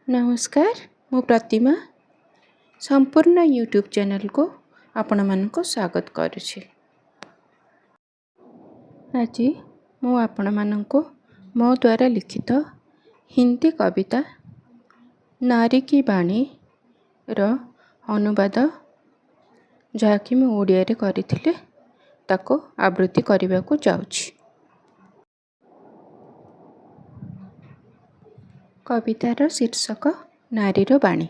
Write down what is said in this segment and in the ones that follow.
नमस्कार मु प्रतिमा संपूर्ण यूट्यूब चैनल को आपण मानको स्वागत करुछि। आज मु आपण मानको मो द्वारा लिखित हिंदी कविता नारी की बाणी रो अनुवाद जहाँकि मु ओडिया रे करिथिले ताको आवृत्ति करने को जाउछि। कवितार शीर्षक नारीर बाणी।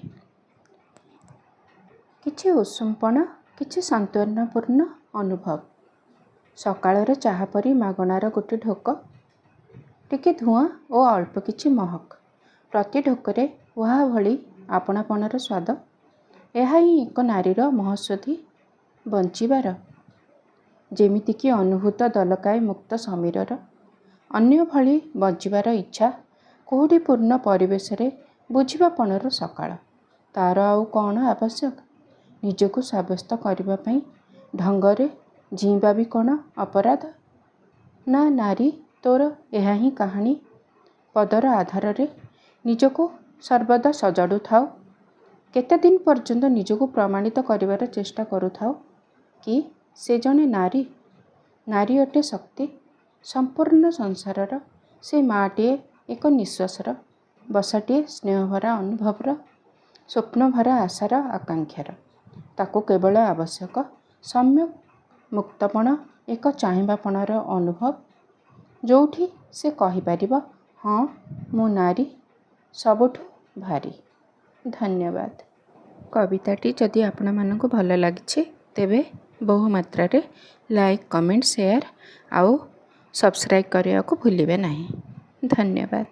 किछि उषुमपण किछि सांत्वनापूर्ण अनुभव। सकाळर चाहा परी मागणार गोटे ढोक, टिके धुआं और अल्प किछि महक। प्रति ढोकरे उहा भली आपणापणर स्वाद। एहा ही एक नारीर महस्वधी बंचिबार। जेमितिकी अनुभूत दलकाय मुक्त समीरर अन्य भली बंचिबार इच्छा कोहुडी पूर्ण परिवेश रे बुझिबापणर सकाळ। तार आउ कौन आवश्यक? निजको साब्यस्त करबा पई ढंगरे जीवा भी कौन अपराध? ना नारी तोर एहा ही कहानी। पदर आधार रे निजको सर्वदा सजाडु थाओ। केते दिन पर्यंत निजको प्रमाणित करिवार चेष्टा करू थाओ कि से जने नारी। नारी अटे शक्ति। संपूर्ण संसारर से माटे एक निश्वासर, बसाटे स्नेहभरा अनुभवर, स्वप्नभरा आशार आकांक्षार। ताको केवल आवश्यक सम्यक मुक्तपण, एक चाहिबापणर अनुभव, जोठी से कहि परिबो हाँ मु नारी सबुठु भारी। धन्यवाद। कविताटी जदि आपण मानकु भल लागिछे तेबे बहु मात्रा रे लाइक कमेंट शेयर आउ सब्सक्राइब करिया को भूलिबे नहीं। धन्यवाद।